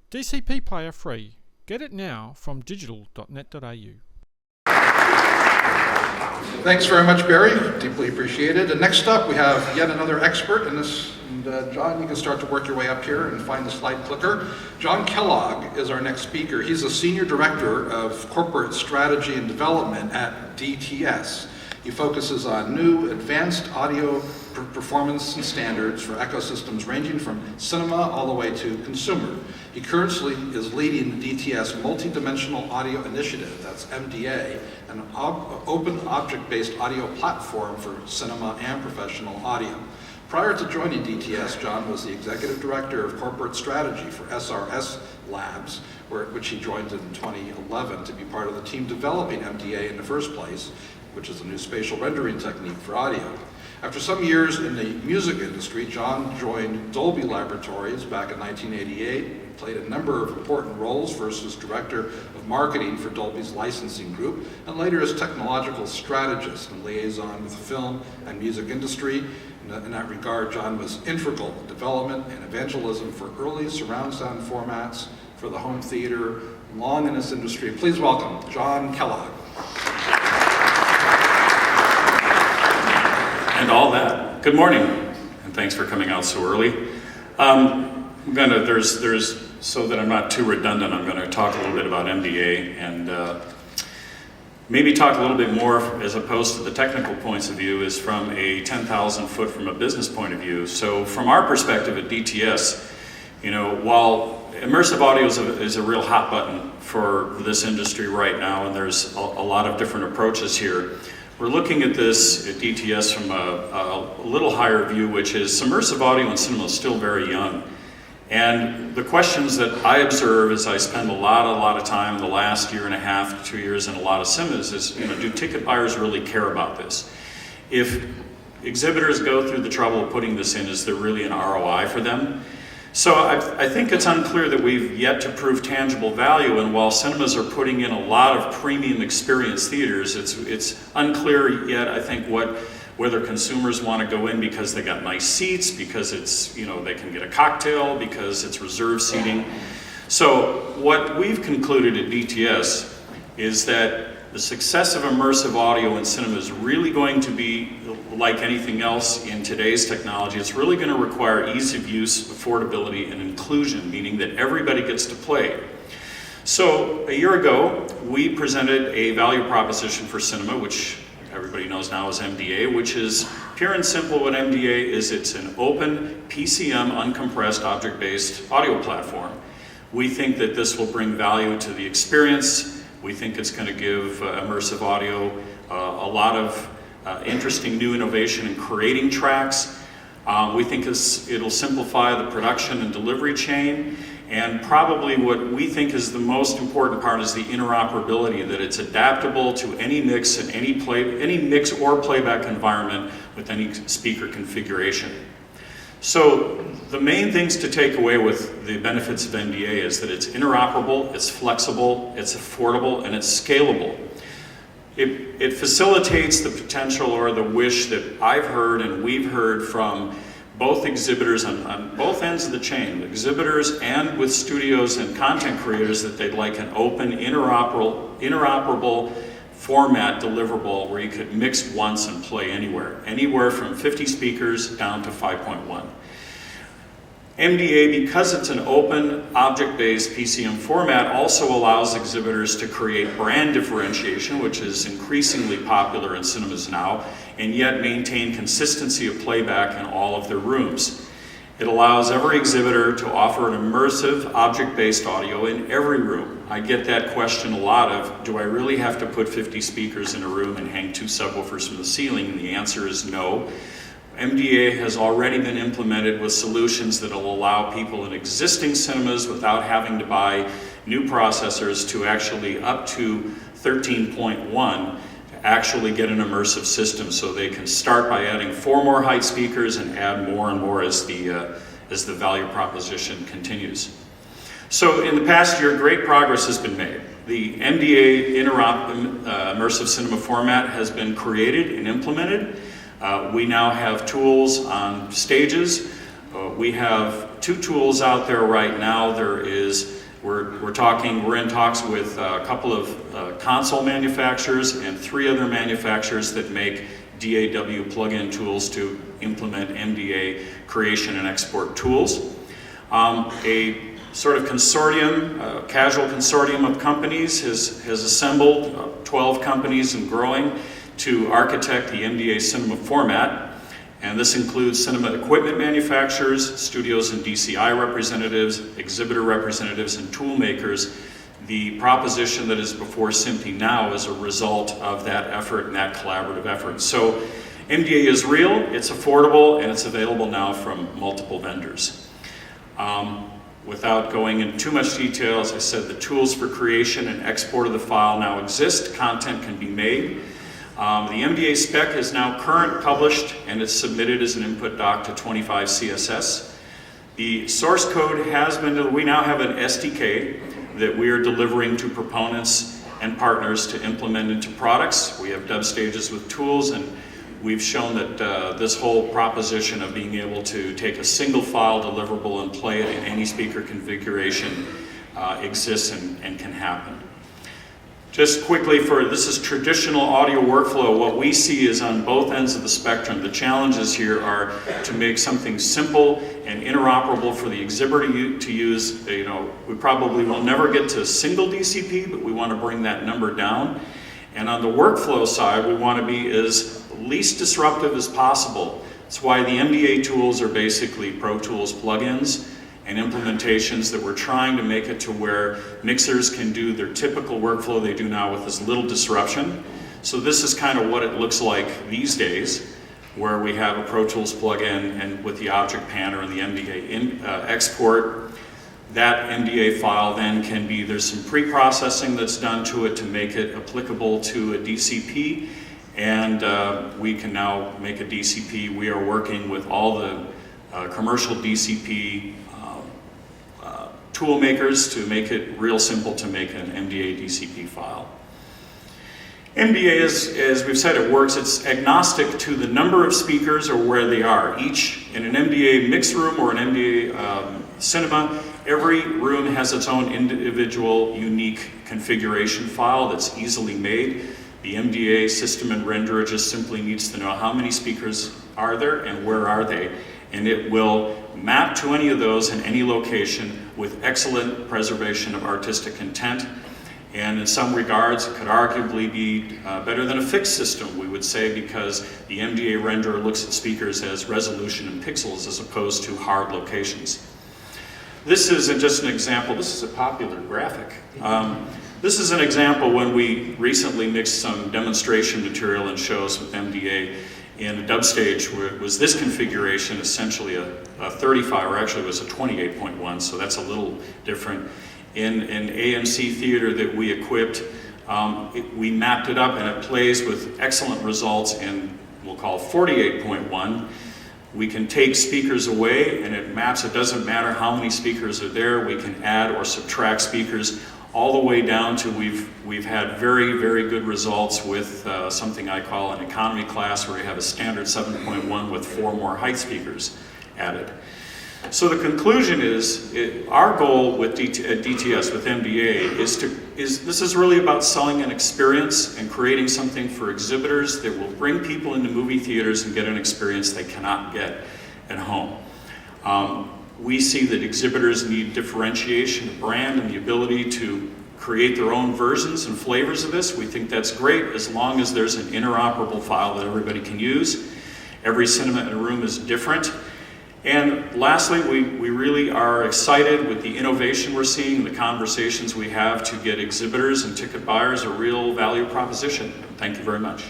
DCP Player free. Get it now from digital.net.au. Thanks very much, Barry. Deeply appreciated. And next up, we have yet another expert in this. And John, you can start to work your way up here and find the slide clicker. John Kellogg is our next speaker. He's a Senior Director of Corporate Strategy and Development at DTS. He focuses on new, advanced audio performance and standards for ecosystems ranging from cinema all the way to consumer. He currently is leading the DTS Multidimensional Audio Initiative, that's MDA, an open object-based audio platform for cinema and professional audio. Prior to joining DTS, John was the Executive Director of Corporate Strategy for SRS Labs, which he joined in 2011 to be part of the team developing MDA in the first place, which is a new spatial rendering technique for audio. After some years in the music industry, John joined Dolby Laboratories back in 1988, played a number of important roles, first as Director of Marketing for Dolby's licensing group, and later as Technological Strategist and Liaison with the film and music industry. In that regard, John was integral in development and evangelism for early surround sound formats for the home theater, long in this industry. Please welcome John Kellogg. And all that. Good morning, and thanks for coming out so early. So that I'm not too redundant, I'm going to talk a little bit about MDA and maybe talk a little bit more, as opposed to the technical points of view, is from a 10,000 foot from a business point of view. So from our perspective at DTS, you know, while immersive audio is a real hot button for this industry right now, and there's a lot of different approaches here, we're looking at this at DTS from a little higher view, which is immersive audio in cinema is still very young. And the questions that I observe as I spend a lot of time the last year and a half, 2 years in a lot of cinemas is, you know, do ticket buyers really care about this? If exhibitors go through the trouble of putting this in, is there really an ROI for them? So I think it's unclear that we've yet to prove tangible value, and while cinemas are putting in a lot of premium experience theaters, it's unclear yet, I think, whether consumers want to go in because they got nice seats, because it's, you know, they can get a cocktail, because it's reserved seating. So what we've concluded at DTS is that the success of immersive audio in cinema is really going to be like anything else in today's technology. It's really going to require ease of use, affordability, and inclusion, meaning that everybody gets to play. So a year ago, we presented a value proposition for cinema, which everybody knows now as MDA, which is pure and simple. What MDA is, it's an open PCM uncompressed object-based audio platform. We think that this will bring value to the experience. We think it's going to give immersive audio a lot of interesting new innovation in creating tracks. We think it'll simplify the production and delivery chain. And probably what we think is the most important part is the interoperability, that it's adaptable to any mix and any mix or playback environment with any speaker configuration. So the main things to take away with the benefits of MDA is that it's interoperable, it's flexible, it's affordable, and it's scalable. It facilitates the potential or the wish that I've heard and we've heard from both exhibitors on both ends of the chain, exhibitors and with studios and content creators, that they'd like an open, interoperable format deliverable where you could mix once and play anywhere from 50 speakers down to 5.1. MDA, because it's an open, object-based PCM format, also allows exhibitors to create brand differentiation, which is increasingly popular in cinemas now, and yet maintain consistency of playback in all of their rooms. It allows every exhibitor to offer an immersive, object-based audio in every room. I get that question a lot of, do I really have to put 50 speakers in a room and hang 2 subwoofers from the ceiling? And the answer is no. MDA has already been implemented with solutions that will allow people in existing cinemas, without having to buy new processors, to actually up to 13.1 to actually get an immersive system. So they can start by adding 4 more height speakers and add more and more as the value proposition continues. So in the past year, great progress has been made. The MDA Interop Immersive Cinema format has been created and implemented. We now have tools on stages. We have 2 tools out there right now. We're in talks with a couple of console manufacturers and 3 other manufacturers that make DAW plug-in tools to implement MDA creation and export tools. A sort of consortium, a casual consortium of companies has assembled, 12 companies and growing, to architect the MDA cinema format. And this includes cinema equipment manufacturers, studios and DCI representatives, exhibitor representatives, and tool makers. The proposition that is before SMPTE now is a result of that effort and that collaborative effort. So MDA is real, it's affordable, and it's available now from multiple vendors. Without going into too much detail, as I said, the tools for creation and export of the file now exist. Content can be made. The MDA spec is now current, published, and it's submitted as an input doc to 25 CSS. The source code has been, we now have an SDK that we are delivering to proponents and partners to implement into products. We have dev stages with tools, and we've shown that this whole proposition of being able to take a single file deliverable and play it in any speaker configuration exists and can happen. Just quickly, this is traditional audio workflow. What we see is on both ends of the spectrum. The challenges here are to make something simple and interoperable for the exhibitor to use. We probably will never get to a single DCP, but we want to bring that number down. And on the workflow side, we want to be as least disruptive as possible. That's why the MDA tools are basically Pro Tools plugins and implementations that we're trying to make it to where mixers can do their typical workflow they do now with as little disruption. So this is kind of what it looks like these days, where we have a Pro Tools plugin and with the Object Panner and the MDA export. That MDA file then can be, there's some pre-processing that's done to it to make it applicable to a DCP, and we can now make a DCP. We are working with all the commercial DCP tool makers to make it real simple to make an MDA DCP file. MDA is, as we've said, it works, it's agnostic to the number of speakers or where they are. Each, in an MDA mix room or an MDA cinema, every room has its own individual unique configuration file that's easily made. The MDA system and renderer just simply needs to know how many speakers are there and where are they, and it will map to any of those in any location with excellent preservation of artistic intent. And in some regards, it could arguably be better than a fixed system, we would say, because the MDA renderer looks at speakers as resolution in pixels as opposed to hard locations. This is just an example. This is a popular graphic. This is an example when we recently mixed some demonstration material in shows with MDA in a dub stage where it was this configuration, essentially a 35, or actually it was a 28.1, so that's a little different. In an AMC theater that we equipped, we mapped it up and it plays with excellent results in, we'll call 48.1. We can take speakers away and it maps, it doesn't matter how many speakers are there, we can add or subtract speakers all the way down to we've had very, very good results with something I call an economy class where you have a standard 7.1 with 4 more height speakers added. So the conclusion is, our goal with DTS, with MDA, this is really about selling an experience and creating something for exhibitors that will bring people into movie theaters and get an experience they cannot get at home. We see that exhibitors need differentiation of brand and the ability to create their own versions and flavors of this. We think that's great as long as there's an interoperable file that everybody can use. Every cinema in a room is different. And lastly, we really are excited with the innovation we're seeing, the conversations we have to get exhibitors and ticket buyers a real value proposition. Thank you very much.